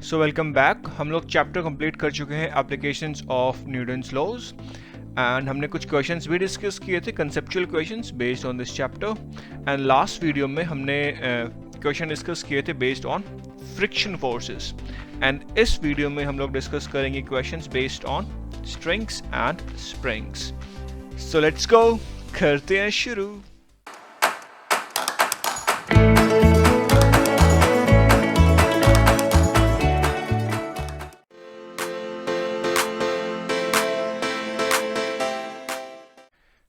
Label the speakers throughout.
Speaker 1: So welcome back. हम लोग chapter complete कर चुके हैं applications of Newton's laws and हमने कुछ क्वेश्चंस भी डिस्कस किए थे, conceptual questions based on this chapter. And last video में हमने क्वेश्चन डिस्कस किए थे based on friction forces and इस वीडियो में हम लोग डिस्कस करेंगे questions based on strings and springs. So let's go, करते हैं शुरू।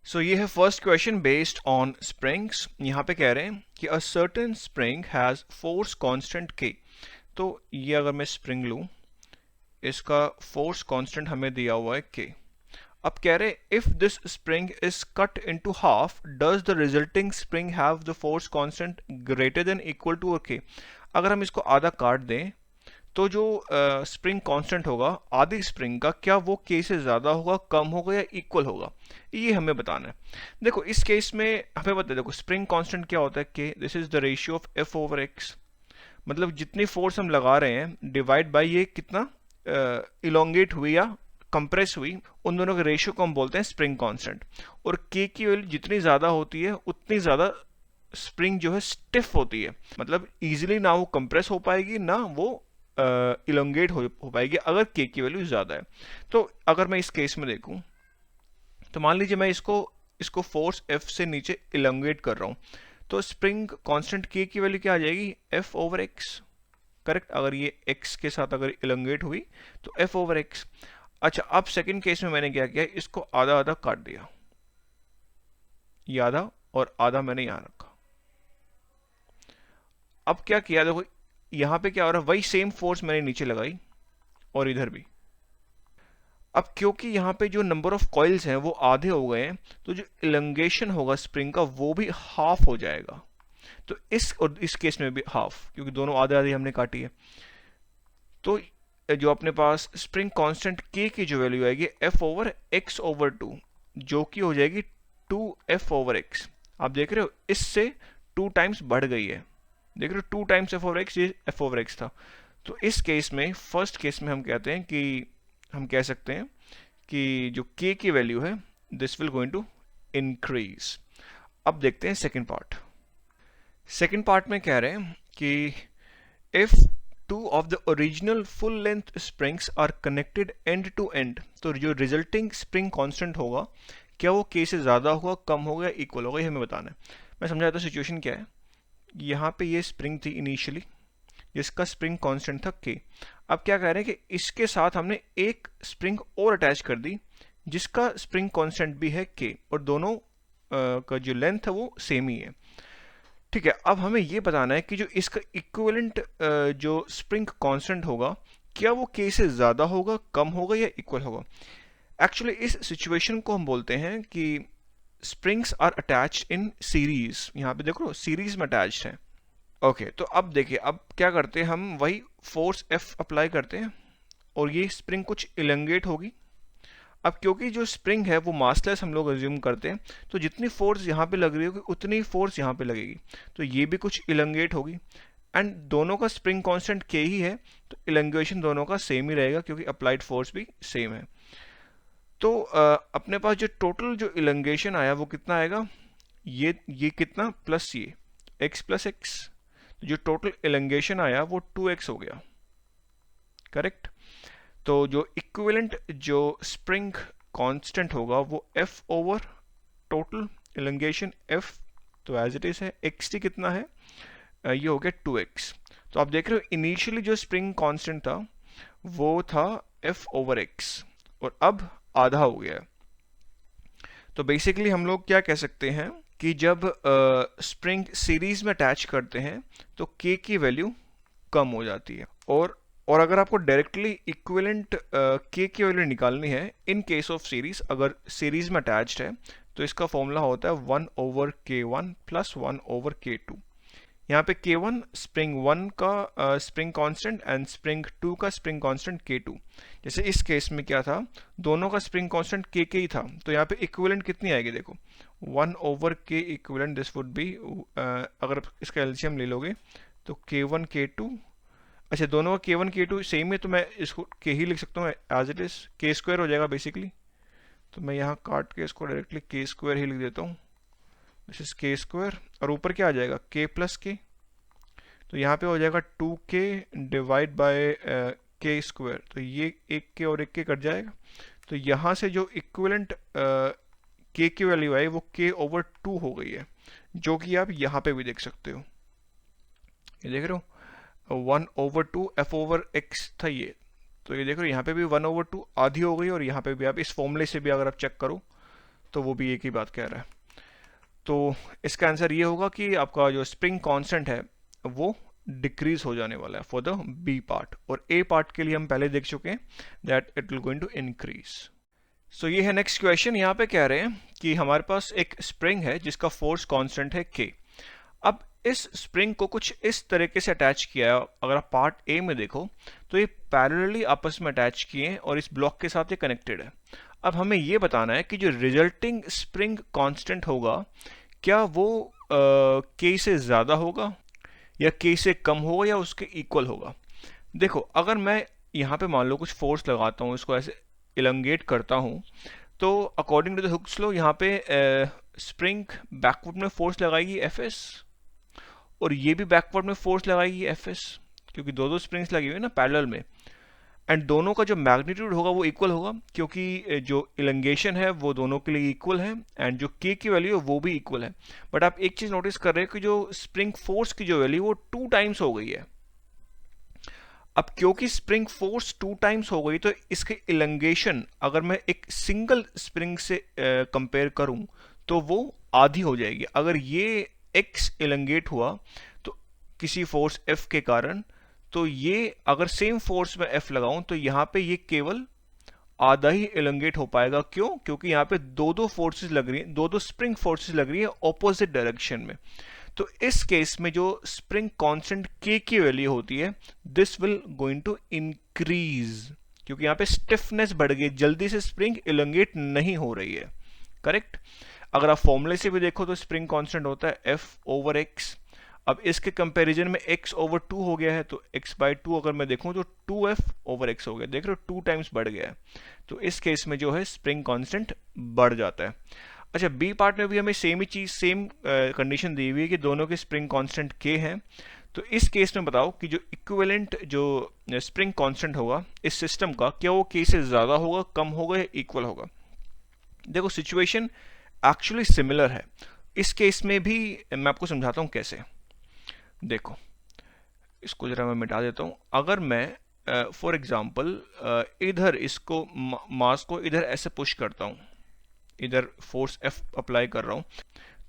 Speaker 1: सो ये है first question based on springs. यहाँ पे कह रहे हैं कि a certain spring has force constant के। तो ये अगर मैं स्प्रिंग लूँ, इसका फोर्स कांस्टेंट हमें दिया हुआ है के। अब कह रहे हैं if this spring is cut into half does the resulting spring have the force constant greater than equal to K. अगर हम इसको आधा काट दें तो जो स्प्रिंग कांस्टेंट होगा आधी स्प्रिंग का, क्या वो के से ज़्यादा होगा, कम होगा या इक्वल होगा, ये हमें बताना है। देखो इस केस में हमें बता, देखो स्प्रिंग कांस्टेंट क्या होता है के, this is the ratio of F over x. मतलब जितनी फोर्स हम लगा रहे हैं डिवाइड बाय ये कितना इलोंगेट हुई या कंप्रेस हुई, उन दोनों के रेशियो को हम बोलते हैं स्प्रिंग कांस्टेंट। और के की वैल्यू जितनी ज़्यादा होती है उतनी ज़्यादा स्प्रिंग जो है स्टिफ होती है, मतलब इजीली ना वो कंप्रेस हो पाएगी ना वो इलोंगेट हो पाएगी अगर के की वैल्यू ज़्यादा है। तो अगर मैं इस केस में देखूं तो मान लीजिए मैं इसको फोर्स एफ से नीचे इलोंगेट कर रहा हूं, तो स्प्रिंग कांस्टेंट के की वैल्यू क्या आ जाएगी, एफ ओवर एक्स। करेक्ट, अगर ये एक्स के साथ अगर इलोंगेट हुई तो एफ ओवर एक्स। अच्छा, अब सेकंड केस में मैंने क्या किया, इसको आधा आधा काट दिया, ये आधा और आधा मैंने यहां रखा। अब क्या किया, देखो यहां पे क्या हो रहा है, वही सेम फोर्स मैंने नीचे लगाई और इधर भी। अब क्योंकि यहाँ पे जो नंबर ऑफ कॉइल्स हैं वो आधे हो गए हैं, तो जो इलंगेशन होगा स्प्रिंग का वो भी हाफ हो जाएगा। तो इस केस में भी हाफ, क्योंकि दोनों आधे आधे हमने काटी है। तो जो अपने पास स्प्रिंग कांस्टेंट के की जो वैल्यू आएगी F over X over two, जो कि हो जाएगी 2f ओवर एक्स। आप देख रहे हो इससे 2 टाइम्स बढ़ गई है, देख रहे हो 2 टाइम्स एफ ओवर एक्स, ये एफ ओवर एक्स था। तो इस केस में, फर्स्ट केस में हम कहते हैं कि हम कह सकते हैं कि जो k की वैल्यू है this will going to increase. अब देखते हैं सेकंड पार्ट। सेकंड पार्ट में कह रहे हैं कि if two of the original full length springs are connected end to end, तो जो रिजल्टिंग स्प्रिंग कांस्टेंट होगा क्या वो k से ज़्यादा होगा, कम होगा या इक्वल होगा, ये हमें बताना है। मैं समझाता हूँ सिचुएशन क्या है। यहाँ पे ये स्प्रिंग थी इनिशियली जिसका स्प्रिंग कांस्टेंट था k। अब क्या कह रहे हैं कि इसके साथ हमने एक स्प्रिंग और अटैच कर दी जिसका स्प्रिंग कांस्टेंट भी है k और दोनों का जो लेंथ है वो सेम ही है। ठीक है, अब हमें ये बताना है कि जो इसका इक्विवेलेंट जो स्प्रिंग कांस्टेंट होगा क्या वो k से ज़्यादा होगा, कम होगा या इक्वल होगा। एक्चुअली इस सिचुएशन को हम बोलते हैं कि springs are attached in series. यहाँ पे देखो सीरीज में अटैच्ड है। ओके, तो अब देखिए, अब क्या करते हैं, हम वही फोर्स एफ अप्लाई करते हैं और ये स्प्रिंग कुछ इलंगेट होगी। अब क्योंकि जो स्प्रिंग है वो मासलेस हम लोग अज्यूम करते हैं, तो जितनी फोर्स यहाँ पे लग रही होगी उतनी फोर्स यहाँ पे लगेगी, तो ये भी कुछ इलंगेट होगी। एंड दोनों का स्प्रिंग कांस्टेंट के ही है, तो इलंगेशन दोनों का सेम ही रहेगा क्योंकि अप्लाइड फोर्स भी सेम है। तो अपने पास जो टोटल जो इलंगेशन आया वो कितना आएगा, ये कितना प्लस ये x प्लस एक्स, जो टोटल एलंगेशन आया वो 2x हो गया। करेक्ट, तो जो इक्विवेलेंट जो स्प्रिंग कांस्टेंट होगा वो f ओवर टोटल एलंगेशन f, तो एज इट इज है। xt कितना है, ये हो गया 2x। तो आप देख रहे हो इनिशियली जो स्प्रिंग कांस्टेंट था वो था f ओवर x और अब आधा हो गया है। तो बेसिकली हम लोग क्या कह सकते हैं कि जब स्प्रिंग सीरीज में अटैच करते हैं तो k की वैल्यू कम हो जाती है। और अगर आपको डायरेक्टली इक्विवेलेंट k की वैल्यू निकालनी है इन केस ऑफ सीरीज, अगर सीरीज में अटैच्ड है तो इसका फॉर्मूला होता है 1 over k1 plus 1 over k2। यहाँ पे k1 स्प्रिंग 1 का स्प्रिंग कांस्टेंट एंड स्प्रिंग 2 का स्प्रिंग कांस्टेंट k2। जैसे इस केस में क्या था, दोनों का स्प्रिंग कांस्टेंट k ही था, तो यहाँ पे इक्विवेलेंट कितनी आएगी, देखो 1 over k equivalent this would be, अगर इसका एलसीएम ले लोगे तो k1 k2 अच्छा, दोनों का k1 k2 सेम है तो मैं इसको k ही लिख सकता हूँ as it is, k square हो जाएगा बेसिकली। तो मैं यहाँ काट के इसको डायरेक्टली k स्क्वायर ही लिख देता हूँ, दिस इज k स्क्वायर। और ऊपर क्या आ जाएगा, k प्लस k। तो यहाँ पे हो जाएगा 2k divide by k square. तो ये एक k और एक k कट जाएगा। तो यहाँ से जो इक्विवेलेंट k की वैल्यू आई वो k ओवर 2 हो गई है, जो कि आप यहाँ पे भी देख सकते हो। ये देख रहे हो 1 ओवर 2 f ओवर x था ये। तो ये देख रहे हो यहाँ पे भी 1 ओवर 2 आधी हो गई, और यहाँ पे भी आप इस फॉर्मूले से भी अगर आप चेक करो तो वो भी एक ही बात कह रहा है। तो इसका आंसर ये होगा कि आपका जो स्प्रिंग कांस्टेंट है वो डिक्रीज हो जाने वाला है फॉर द बी पार्ट, और ए पार्ट के लिए हम पहले देख चुके हैं that it will going to increase. So ये है नेक्स्ट क्वेश्चन। यहाँ पे कह रहे हैं कि हमारे पास एक स्प्रिंग है जिसका फोर्स कांस्टेंट है k। अब इस स्प्रिंग को कुछ इस तरीके से अटैच किया है, अगर आप पार्ट ए में देखो तो ये पैरेलली आपस में अटैच किए हैं और इस ब्लॉक के साथ ये कनेक्टेड है। अब हमें ये बताना है कि जो रिजल्टिंग स्प्रिंग कांस्टेंट होगा क्या वो k से ज़्यादा होगा या k से कम होगा या उसके इक्वल होगा। देखो, अगर मैं यहाँ पे मान लो कुछ फोर्स लगाता हूँ, इसको ऐसे इलंगेट करता हूँ, तो according to the Hooke's law यहाँ पे स्प्रिंग बैकवर्ड में फोर्स लगाएगी Fs, और ये भी बैकवर्ड में फोर्स लगाएगी Fs, क्योंकि दो दो स्प्रिंग्स लगी हुई है ना पैरेलल में। एंड दोनों का जो मैग्नीट्यूड होगा वो इक्वल होगा, क्योंकि जो इलंगेशन है वो दोनों के लिए इक्वल है, एंड जो k की वैल्यू है वो भी इक्वल है। बट आप एक चीज नोटिस कर रहे हो कि जो स्प्रिंग फोर्स की जो वैल्यू वो 2 टाइम्स हो गई है। अब क्योंकि स्प्रिंग फोर्स 2 टाइम्स हो गई तो इसके इलंगेशन अगर मैं एक सिंगल स्प्रिंग से कंपेयर करूं तो वो आधी हो जाएगी। अगर ये x इलंगेट हुआ तो किसी फोर्स F के कारण, तो ये अगर सेम फोर्स में F लगाऊं तो यहाँ पे ये केवल आधा ही इलंगेट हो पाएगा। क्यों? क्योंकि यहाँ पे दो दो फोर्सेस लग रही हैं, दो दो स्प्रिंग फोर्सेस लग रही है ऑपोजिट डायरेक्शन में। तो इस केस में जो स्प्रिंग कांस्टेंट k की वैल्यू होती है this will going to increase, क्योंकि यहाँ पे स्टिफनेस बढ़ गई, जल्दी से स्प्रिंग इलंगेट नहीं हो रही है। करेक्ट। अगर आप फॉर्मूले से भी देखो तो स्प्रिंग कांस्टेंट होता है f ओवर x। अब इसके कंपैरिजन में x ओवर 2 हो गया है, तो x बाई 2 अगर मैं देखूं तो 2f ओवर x हो गया। देख रहे हो 2 टाइम्स बढ़ गया है। तो इस केस में जो है स्प्रिंग कांस्टेंट बढ़ जाता है। अच्छा, बी पार्ट में भी हमें सेम ही चीज, सेम कंडीशन दी हुई है कि दोनों के स्प्रिंग कांस्टेंट k है। तो इस केस में बताओ कि जो इक्विवेलेंट जो स्प्रिंग कांस्टेंट होगा इस सिस्टम का, क्या वो k से ज्यादा होगा, कम होगा या इक्वल होगा। देखो, सिचुएशन एक्चुअली सिमिलर है। इस केस में भी मैं आपको समझाता हूं कैसे। देखो, इसको जरा मैं मिटा देता हूं। अगर मैं फॉर एग्जांपल इधर इसको मास को इधर ऐसे पुश करता हूं, इधर फोर्स F अप्लाई कर रहा हूं,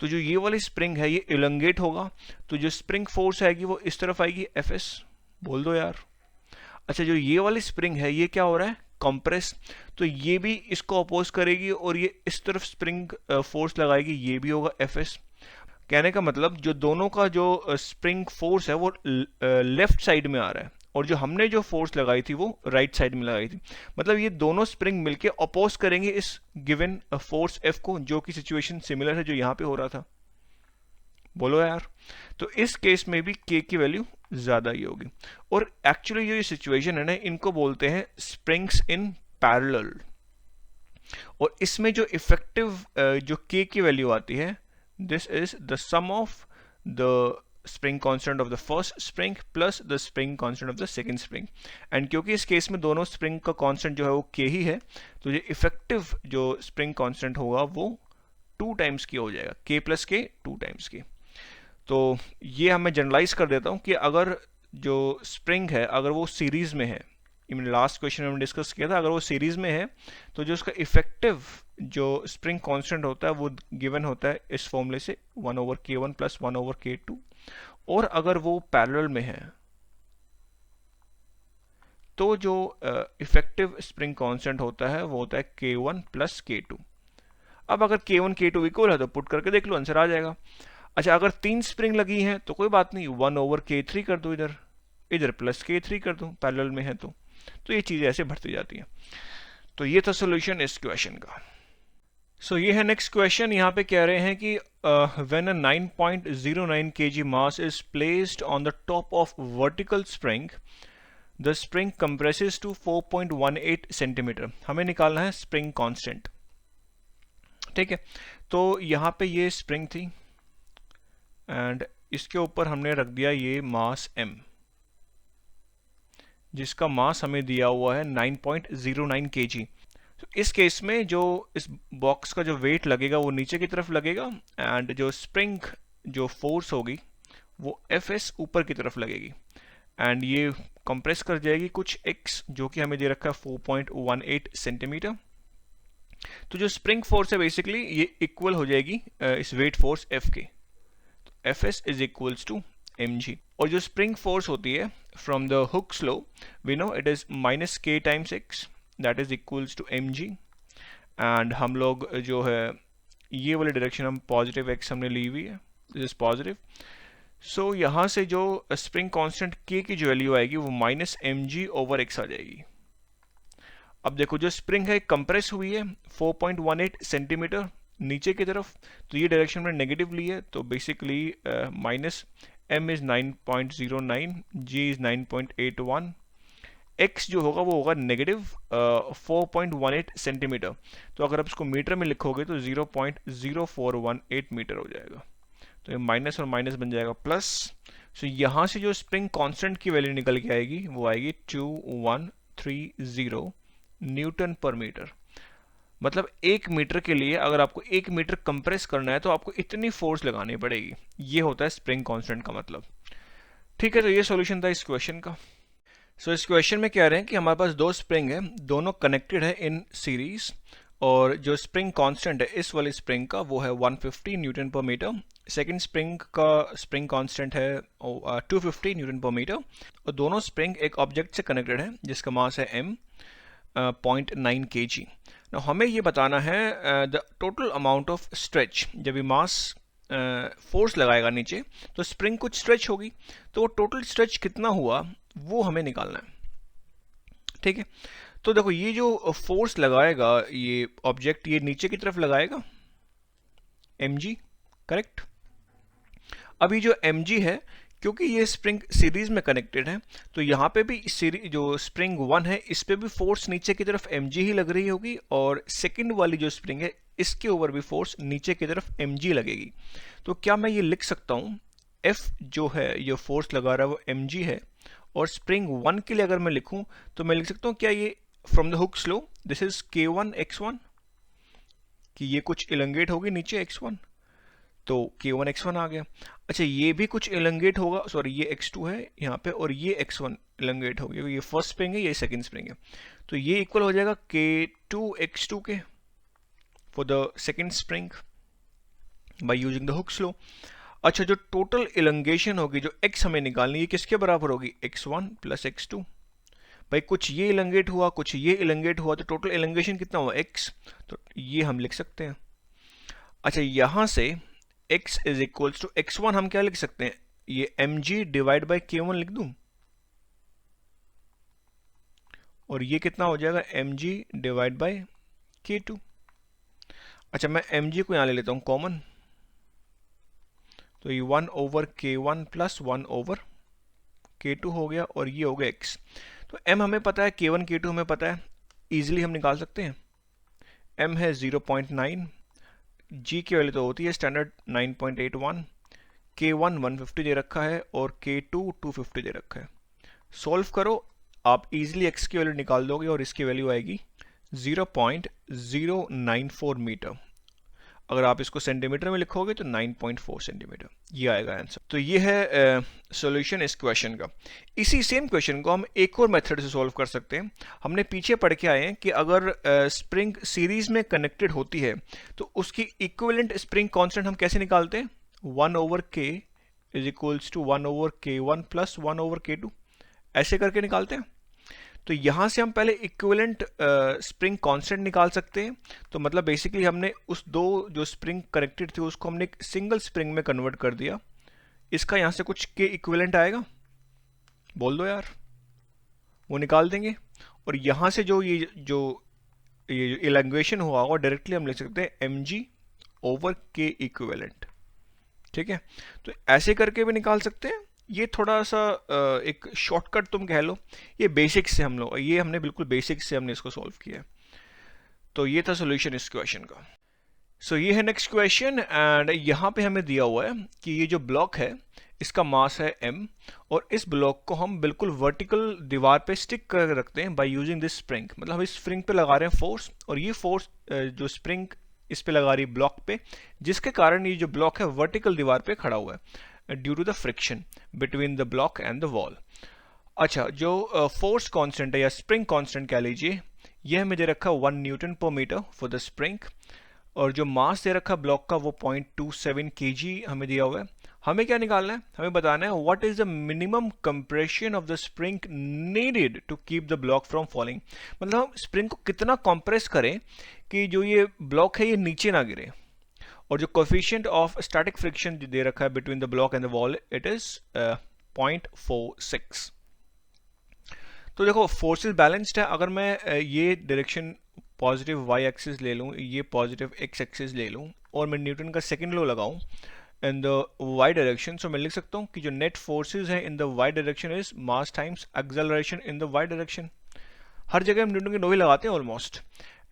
Speaker 1: तो जो ये वाली स्प्रिंग है ये इलंगेट होगा, तो जो स्प्रिंग फोर्स आएगी वो इस तरफ आएगी Fs। बोल दो यार। अच्छा, जो ये वाली स्प्रिंग है ये क्या हो रहा है, कंप्रेस, तो ये भी इसको अपोज करेगी और ये इस तरफ स्प्रिंग फोर्स लगाएगी, ये भी होगा Fs। कहने का मतलब जो दोनों का जो स्प्रिंग फोर्स है वो लेफ्ट साइड में आ रहा है, और जो हमने जो फोर्स लगाई थी वो राइट साइड में लगाई थी। मतलब ये दोनों स्प्रिंग मिलके अपोज करेंगे इस गिवन फोर्स F को, जो कि सिचुएशन सिमिलर है जो यहाँ पे हो रहा था। बोलो यार। तो इस केस में भी k की वैल्यू ज्यादा ही होगी। और एक्चुअली ये सिचुएशन है ना, इनको बोलते हैं स्प्रिंग्स इन पैरेलल। और इसमें जो इफेक्टिव जो k की वैल्यू आती है, this is the sum of the spring constant of the first spring plus the spring constant of the second spring। And क्योंकि इस केस में दोनों स्प्रिंग का कांस्टेंट जो है वो k ही है, तो ये इफेक्टिव जो स्प्रिंग कांस्टेंट होगा वो 2 टाइम्स की हो जाएगा, k प्लस k 2 टाइम्स की। तो ये हमें जनरलाइज कर देता हूँ कि अगर जो स्प्रिंग है अगर वो सीरीज में है, लास्ट क्वेश्चन में हमने डिस्कस किया था, अगर वो सीरीज में है तो जो उसका इफेक्टिव जो स्प्रिंग कांस्टेंट होता है वो गिवन होता है इस फॉर्मूले से 1 over k1 plus 1 over k2। और अगर वो पैरेलल में है तो जो इफेक्टिव स्प्रिंग कांस्टेंट होता है वो होता है k1 प्लस k2। अब अगर k1 k2 इक्वल है तो पुट करके देख लो, आंसर आ जाएगा। अच्छा, अगर 3 स्प्रिंग लगी हैं तो कोई बात नहीं, 1 ओवर k3 कर दो, इधर इधर प्लस k3 कर दो, पैरेलल में है तो ये चीजें ऐसे बढ़ती जाती हैं। तो ये था सोल्यूशन इस क्वेश्चन का। सो ये है नेक्स्ट क्वेश्चन। यहाँ पे कह रहे हैं कि when a 9.09 kg mass is placed on the top of vertical spring, the spring compresses to 4.18 centimetre. हमें निकालना है स्प्रिंग कांस्टेंट। ठीक है, तो यहाँ पे ये स्प्रिंग थी एंड इसके ऊपर हमने रख दिया ये मास m, जिसका मास हमें दिया हुआ है 9.09 kg। तो इस केस में जो इस बॉक्स का जो वेट लगेगा वो नीचे की तरफ लगेगा एंड जो स्प्रिंग जो फोर्स होगी वो Fs ऊपर की तरफ लगेगी एंड ये कंप्रेस कर जाएगी कुछ x जो कि हमें दे रखा है 4.18 सेंटीमीटर। तो जो स्प्रिंग फोर्स है बेसिकली ये इक्वल हो जाएगी इस वेट फोर्स F के। तो Fs is equals to mg। और जो स्प्रिंग फोर्स होती है from the Hooke's law we know it is minus k times x, that is equals to mg। And हम लोग जो है ये वाली डायरेक्शन हम पॉजिटिव x हमने ली हुई है, दिस इज पॉजिटिव। सो यहाँ से जो स्प्रिंग कांस्टेंट k की जो वैल्यू आएगी वो माइनस mg ओवर x आ जाएगी। अब देखो जो स्प्रिंग है कंप्रेस हुई है 4.18 सेंटीमीटर नीचे की तरफ, तो ये डायरेक्शन में नेगेटिव ली है, तो basically minus m is 9.09, g is 9.81, x जो होगा वो होगा नेगेटिव 4.18 सेंटीमीटर। तो अगर आप इसको मीटर में लिखोगे तो 0.0418 मीटर हो जाएगा। तो ये माइनस और माइनस बन जाएगा प्लस। सो यहाँ से जो स्प्रिंग कांस्टेंट की वैल्यू निकल के आएगी वो आएगी 2130 न्यूटन पर मीटर। मतलब 1 मीटर के लिए अगर आपको 1 मीटर कंप्रेस करना है तो आपको इतनी फोर्स लगानी पड़ेगी। ये होता है स्प्रिंग कांस्टेंट का मतलब। ठीक है, तो ये सॉल्यूशन था इस क्वेश्चन का। सो इस क्वेश्चन में कह रहे हैं कि हमारे पास दो स्प्रिंग है, दोनों कनेक्टेड है इन सीरीज, और जो स्प्रिंग कांस्टेंट है इस वाली स्प्रिंग का वो है 150 न्यूटन पर मीटर, सेकंड स्प्रिंग का स्प्रिंग कांस्टेंट है 250 न्यूटन पर मीटर, और दोनों स्प्रिंग एक ऑब्जेक्ट से कनेक्टेड है जिसका मास है m 0.9 kg। Now, हमें ये बताना है the total amount of stretch. जब ये मास फोर्स लगाएगा नीचे तो स्प्रिंग कुछ स्ट्रेच होगी, तो वो टोटल स्ट्रेच कितना हुआ वो हमें निकालना है। ठीक है, तो देखो ये जो फोर्स लगाएगा ये ऑब्जेक्ट ये नीचे की तरफ लगाएगा mg, करेक्ट। अभी जो mg है क्योंकि ये स्प्रिंग सीरीज में कनेक्टेड है तो यहाँ पे भी सीरीज जो स्प्रिंग 1 है इस पे भी फोर्स नीचे की तरफ mg ही लग रही होगी, और सेकंड वाली जो स्प्रिंग है इसके ऊपर भी फोर्स नीचे की तरफ mg लगेगी। तो क्या मैं ये लिख सकता हूँ F जो है ये फोर्स लगा रहा है वो mg है, और स्प्रिंग 1 के लिए अगर मैं लिखूं तो मैं लिख सकता हूँ क्या ये from the Hooke's law this is k1 x1, कि ये कुछ इलंगेट होगी नीचे x1, तो k1 x1 आ गया। अच्छा ये भी कुछ इलंगेट होगा, सॉरी ये x2 है यहाँ पे, और ये x1 इलंगेट हो गया, ये फर्स्ट स्प्रिंग है ये सेकंड स्प्रिंग है, तो ये इक्वल हो जाएगा k2 x2 के for the second spring by using the Hooke's law. अच्छा जो टोटल इलंगेशन होगी जो x हमें निकालनी है किसके बराबर होगी x1 प्लस x2। भाई कुछ ये इलंगेट हुआ कुछ ये इलंगेट हुआ, तो टोटल इलंगेशन कितना हुआ x, तो ये हम लिख सकते हैं। अच्छा यहाँ से x is equals to x1 हम क्या लिख सकते हैं, ये mg डिवाइड बाई k1 लिख दूं, और ये कितना हो जाएगा mg डिवाइड बाई k2। अच्छा मैं mg को यहाँ ले लेता हूँ कॉमन, तो ये 1 over k1 plus 1 over k2 हो गया, और ये हो गया x। तो m हमें पता है, k1 k2 हमें पता है, इजीली हम निकाल सकते हैं। m है 0.9, g की वैल्यू तो होती है स्टैंडर्ड 9.81, k1 150 दे रखा है और k2 250 दे रखा है। सॉल्व करो आप इजीली x की वैल्यू निकाल दोगे और इसकी वैल्यू आएगी 0.094 मीटर। अगर आप इसको सेंटीमीटर में लिखोगे तो 9.4 सेंटीमीटर, ये आएगा आंसर। तो ये है सॉल्यूशन इस क्वेश्चन का। इसी सेम क्वेश्चन को हम एक और मेथड से सॉल्व कर सकते हैं। हमने पीछे पढ़ के आए हैं कि अगर स्प्रिंग सीरीज में कनेक्टेड होती है तो उसकी इक्विवेलेंट स्प्रिंग कांस्टेंट हम कैसे निकालते हैं, 1 over k is equals to 1 over k1 plus 1 over k2, ऐसे करके निकालते हैं। तो यहाँ से हम पहले इक्विवेलेंट स्प्रिंग कांस्टेंट निकाल सकते हैं। तो मतलब बेसिकली हमने उस दो जो स्प्रिंग कनेक्टेड थी उसको हमने एक सिंगल स्प्रिंग में कन्वर्ट कर दिया। इसका यहाँ से कुछ के इक्विवेलेंट आएगा, बोल दो यार, वो निकाल देंगे। और यहाँ से जो ये जो ये जो इलैंग्वेशन हुआ होगा डायरेक्टली हम लिख सकते हैं mg ओवर के इक्विवेलेंट। ठीक है, तो ऐसे करके भी निकाल सकते हैं। ये थोड़ा सा एक शॉर्टकट तुम कह लो, ये बेसिक्स से हम लोग, ये हमने बिल्कुल बेसिक्स से हमने इसको सॉल्व किया है। तो ये था सॉल्यूशन इस क्वेश्चन का। सो ये है नेक्स्ट क्वेश्चन, एंड यहाँ पे हमें दिया हुआ है कि ये जो ब्लॉक है इसका मास है m, और इस ब्लॉक को हम बिल्कुल वर्टिकल दीवार पे स्टिक कर रखते हैं बाय यूजिंग दिस स्प्रिंग। मतलब हम इस स्प्रिंग पे लगा रहे हैं फोर्स, और ये फोर्स जो स्प्रिंग इस पे लगा रही है ब्लॉक पे, जिसके कारण ये जो ब्लॉक है वर्टिकल दीवार पे खड़ा हुआ है due to the friction between the block and the wall. अच्छा, जो फोर्स कांस्टेंट है या स्प्रिंग कांस्टेंट कह लीजिए, यह हमें दे रखा है 1 न्यूटन पर मीटर फॉर द स्प्रिंग, और जो मास दे रखा ब्लॉक का वो 0.27 kg हमें दिया हुआ है। हमें क्या निकालना है, हमें बताना है what is the minimum compression of the spring needed to keep the block from falling. मतलब हम स्प्रिंग को कितना कंप्रेस करें कि जो ये ब्लॉक है ये नीचे ना गिरे, और जो कोफिशिएंट ऑफ स्टैटिक फ्रिक्शन दे रखा है between the block and the wall, it is 0.46। तो देखो फोर्सेस बैलेंस्ड है। अगर मैं ये डायरेक्शन पॉजिटिव वाई एक्सिस ले लूँ, ये पॉजिटिव एक्स एक्सिस ले लूँ, और मैं न्यूटन का सेकंड लॉ लगाऊँ in the Y direction, so मैं लिख सकता हूँ कि जो नेट फोर्सेस है in the Y direction is mass times acceleration in the Y direction. हर जगह हम न्यूटन के लॉ ही लगाते हैं ऑलमोस्ट,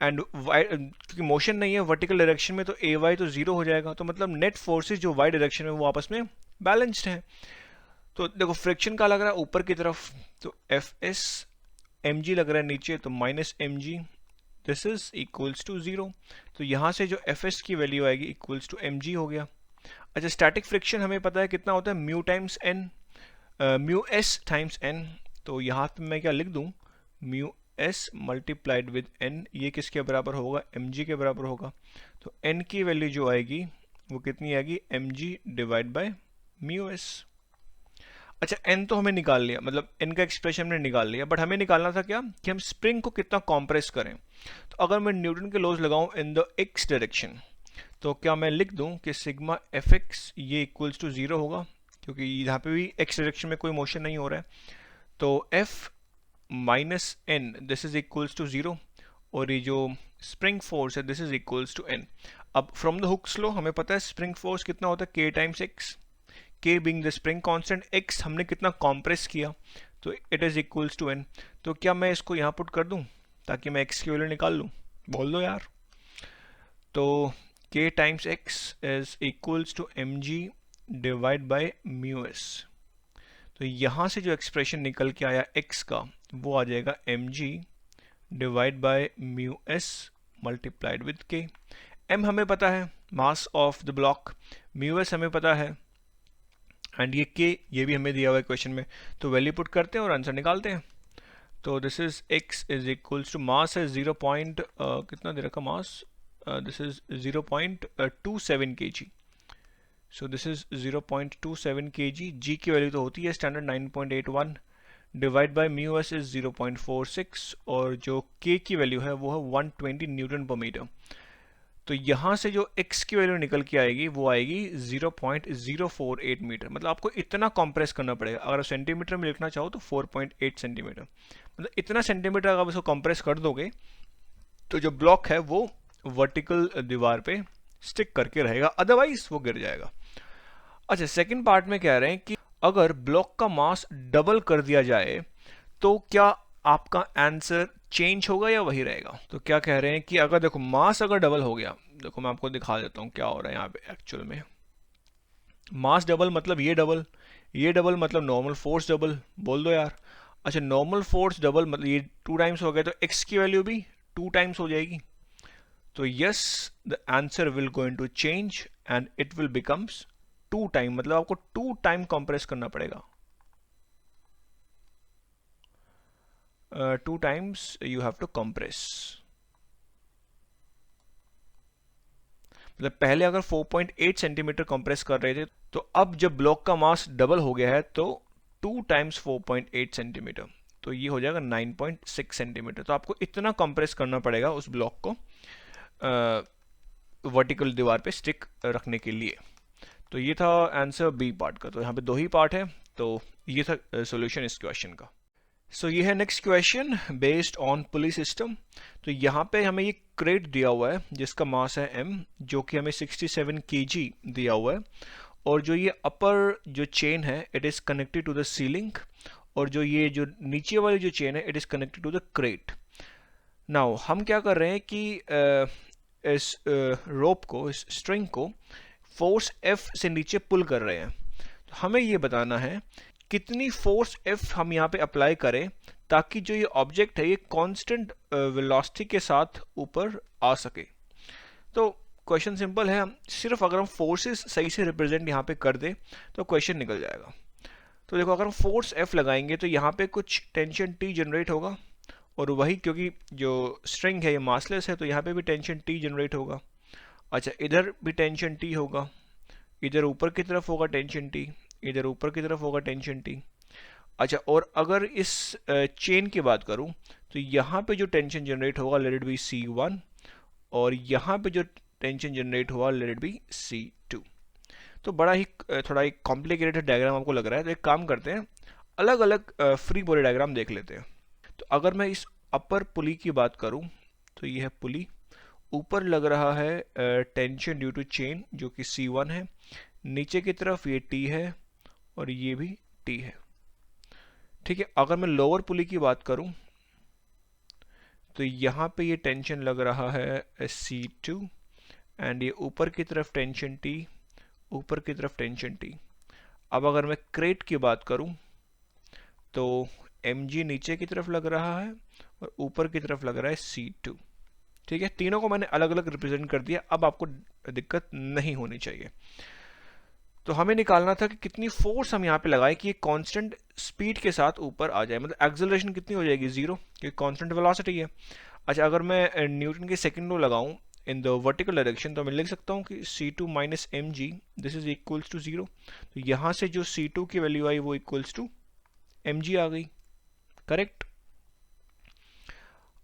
Speaker 1: एंड क्योंकि मोशन नहीं है वर्टिकल डायरेक्शन में, तो ए वाई तो जीरो हो जाएगा। तो मतलब नेट फोर्सेज जो वाई डायरेक्शन में वो आपस में बैलेंस्ड है। तो देखो फ्रिक्शन का लग रहा है ऊपर की तरफ, तो एफ एस एम जी लग रहा है नीचे, तो minus M G, this is equals to zero. तो यहाँ से जो एफ एस की वैल्यू आएगी इक्वल्स टू एम जी हो गया। अच्छा, स्टैटिक फ्रिक्शन हमें पता है कितना होता है, mu times N, mu S times N. तो यहाँ पे मैं क्या लिख दूँ, mu S multiplied with N, ये किसके बराबर होगा, एम जी के बराबर होगा। तो एन की वैल्यू जो आएगी वो कितनी आएगी, M G divide by mu S. अच्छा, एन तो हमें निकाल लिया, मतलब एन का एक्सप्रेशन हमने निकाल लिया, बट हमें निकालना था क्या कि हम स्प्रिंग को कितना कॉम्प्रेस करें। तो अगर मैं न्यूटन के लॉज लगाऊं इन द एक्स डायरेक्शन, तो क्या मैं लिख दूं कि सिग्मा एफ एक्स ये इक्वल्स टू जीरो होगा, क्योंकि यहाँ पे भी एक्स डायरेक्शन में कोई मोशन नहीं हो रहा है। तो F minus N this is equals to zero, और ये जो स्प्रिंग फोर्स है this is equals to N. अब फ्रॉम द हुक्स लॉ हमें पता है स्प्रिंग फोर्स कितना होता है, K times X, K being the spring constant, X हमने कितना कॉम्प्रेस किया, तो it is equals to N. तो क्या मैं इसको यहाँ पुट कर दूं ताकि मैं एक्स की वैल्यू निकाल लूँ, बोल दो यार। तो k times x is equals to M G divide by mu S. तो यहाँ से जो एक्सप्रेशन निकल के आया x का वो आ जाएगा M G divide by mu S multiplied with k। m हमें पता है mass of the block, mu S हमें पता है, एंड ये k ये भी हमें दिया हुआ है क्वेश्चन में। तो वैल्यू पुट करते हैं और आंसर निकालते हैं। तो this is x is equals to mass है 0. कितना दे रखा mass, this is 0.27 kg. So this is 0.27 kg. G की वैल्यू तो होती है standard 9.81 divide by mu S is 0.46, और जो K की वैल्यू है वो है 120 न्यूटन पर मीटर। तो यहाँ से जो X की वैल्यू निकल के आएगी वो आएगी 0.048 मीटर। मतलब आपको इतना कॉम्प्रेस करना पड़ेगा। अगर आप सेंटीमीटर में लिखना चाहो तो 4.8 सेंटीमीटर, मतलब इतना सेंटीमीटर अगर आप इसको कॉम्प्रेस कर दोगे तो जो ब्लॉक है वो वर्टिकल दीवार पे स्टिक करके रहेगा, अदरवाइज वो गिर जाएगा। अच्छा, सेकंड पार्ट में कह रहे हैं कि अगर ब्लॉक का मास डबल कर दिया जाए तो क्या आपका आंसर चेंज होगा या वही रहेगा। तो क्या कह रहे हैं कि अगर देखो मास अगर डबल हो गया, देखो मैं आपको दिखा देता हूँ क्या हो रहा है यहाँ पे एक्चुअल में। मास डबल मतलब ये डबल मतलब नॉर्मल फोर्स डबल, बोल दो यार। अच्छा, नॉर्मल फोर्स डबल मतलब ये 2 टाइम्स हो गया, तो एक्स की वैल्यू भी 2 टाइम्स हो जाएगी। तो yes, the answer will going to change and it will becomes 2 time, मतलब आपको 2 टाइम कंप्रेस करना पड़ेगा। 2 times you have to compress. मतलब पहले अगर 4.8 सेंटीमीटर कंप्रेस कर रहे थे, तो अब जब ब्लॉक का मास डबल हो गया है तो 2 टाइम्स 4.8 सेंटीमीटर, तो ये हो जाएगा 9.6 सेंटीमीटर। तो आपको इतना कंप्रेस करना पड़ेगा उस ब्लॉक को वर्टिकल दीवार पे स्टिक रखने के लिए। तो ये था आंसर बी पार्ट का। तो यहाँ पे 2 ही पार्ट है, तो ये था सॉल्यूशन इस क्वेश्चन का। सो ये है next question based on pulley system. तो यहाँ पे हमें ये क्रेट दिया हुआ है जिसका मास है m, जो कि हमें 67 kg दिया हुआ है, और जो ये अपर जो चेन है it is connected to the ceiling, और जो ये जो नीचे वाली जो चेन है it is connected to the crate. Now हम क्या कर रहे हैं कि इस रोप को, इस स्ट्रिंग को फोर्स F से नीचे पुल कर रहे हैं। तो हमें ये बताना है कितनी फोर्स F हम यहाँ पे अप्लाई करें ताकि जो ये ऑब्जेक्ट है ये कांस्टेंट वेलोसिटी के साथ ऊपर आ सके। तो क्वेश्चन सिंपल है, सिर्फ अगर हम फोर्सेस सही से रिप्रेजेंट यहाँ पे कर दें तो क्वेश्चन निकल जाएगा। तो देखो, अगर हम फोर्स F लगाएंगे तो यहाँ पे कुछ टेंशन T जनरेट होगा, और वही क्योंकि जो स्ट्रिंग है ये मासलेस है तो यहाँ पे भी टेंशन T जनरेट होगा। अच्छा, इधर भी टेंशन T होगा, इधर ऊपर की तरफ होगा टेंशन T, इधर ऊपर की तरफ होगा टेंशन T। अच्छा, और अगर इस चेन की बात करूं तो यहाँ पे जो टेंशन जनरेट होगा लेट इट बी C1, और यहाँ पे जो टेंशन जनरेट हुआ लेट इट बी C2। तो बड़ा ही थोड़ा एक कॉम्प्लिकेटेड डायग्राम आपको लग रहा है, तो एक काम करते हैं, अलग अलग फ्री बॉडी डायग्राम देख लेते हैं। तो अगर मैं इस अपर पुली की बात करूं तो ये है पुली, ऊपर लग रहा है टेंशन ड्यू टू चेन जो कि C1 है, नीचे की तरफ ये T है और ये भी T है। ठीक है, अगर मैं लोअर पुली की बात करूं तो यहाँ पे ये टेंशन लग रहा है C2, एंड ये ऊपर की तरफ टेंशन T, ऊपर की तरफ टेंशन T। अब अगर मैं क्रेट की बात करूं तो mg नीचे की तरफ लग रहा है और ऊपर की तरफ लग रहा है C2। ठीक है, तीनों को मैंने अलग अलग रिप्रेजेंट कर दिया, अब आपको दिक्कत नहीं होनी चाहिए। तो हमें निकालना था कि कितनी फोर्स हम यहाँ पे लगाएं कि ये कांस्टेंट स्पीड के साथ ऊपर आ जाए, मतलब एक्सेलरेशन कितनी हो जाएगी, 0, क्योंकि कांस्टेंट वेलोसिटी है। अच्छा, अगर मैं न्यूटन के सेकंड लॉ लगाऊं इन द वर्टिकल डायरेक्शन तो मैं लिख सकता हूँ कि C2 minus mg this is equals to 0। तो यहाँ से जो C2 की वैल्यू आई वो इक्वल्स टू mg आ गई, करेक्ट।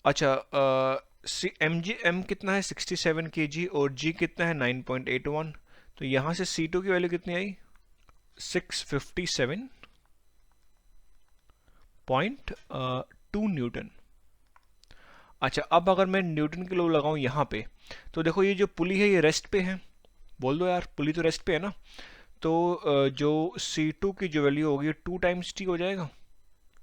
Speaker 1: अच्छा, m कितना है 67 kg और g कितना है 9.81, तो यहाँ से C2 की वैल्यू कितनी आई 657.2 न्यूटन। अच्छा, अब अगर मैं न्यूटन के लॉ लगाऊं यहाँ पे तो देखो ये जो पुली है ये रेस्ट पे है, बोल दो यार पुली तो रेस्ट पे है ना, तो जो C2 की जो वैल्यू होगी 2 टाइम्स T हो जाएगा।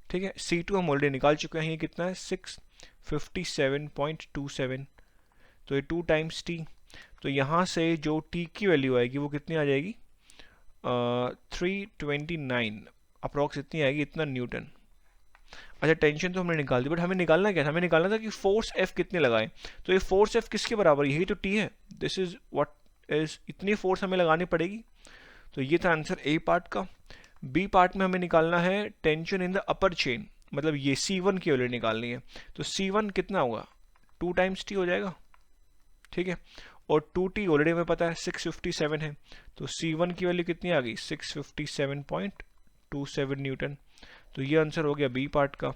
Speaker 1: ठीक है, C2 हम ऑलरेडी निकाल चुके हैं, ये कितना है 657.27, तो ये 2 टाइम्स T। तो यहाँ से जो T की वैल्यू आएगी वो कितनी आ जाएगी 329 अप्रॉक्स, इतनी आएगी, इतना न्यूटन। अच्छा, टेंशन तो हमने निकाल दी, बट हमें निकालना क्या था, हमें निकालना था कि फोर्स F कितने लगाएं। तो ये फोर्स F किसके बराबर है, यही तो T है, दिस इज व्हाट इज, इतनी फोर्स हमें लगानी पड़ेगी। तो ये था आंसर A पार्ट का। B पार्ट में हमें निकालना है tension in the upper chain, मतलब ये C1 की वैल्यू निकालनी है। तो C1 कितना होगा 2 टाइम्स T हो जाएगा। ठीक है, और 2T ऑलरेडी हमें पता है 657 है, तो C1 की वैल्यू कितनी आ गई 657.27 न्यूटन। तो ये आंसर हो गया B पार्ट का,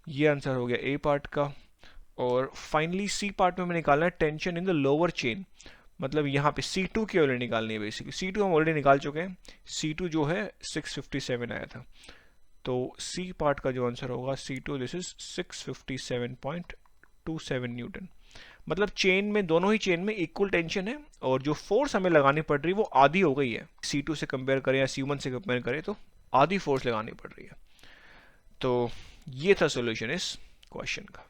Speaker 1: ये आंसर हो गया A पार्ट का। और फाइनली C पार्ट में हमें निकालना है tension in the lower chain, मतलब यहाँ पे C2 की वैल्यू निकालनी है बेसिकली। C2 हम ऑलरेडी निकाल चुके हैं, C2 जो है 657 आया था, तो C पार्ट का जो आंसर होगा C2 दिस इज 657.27 न्यूटन। मतलब चेन में, दोनों ही चेन में इक्वल टेंशन है, और जो फोर्स हमें लगानी पड़ रही है वो आधी हो गई है। C2 से कंपेयर करें या C1 से कंपेयर करें तो आधी फोर्स लगानी पड़ रही है। तो ये था सॉल्यूशन इस क्वेश्चन का।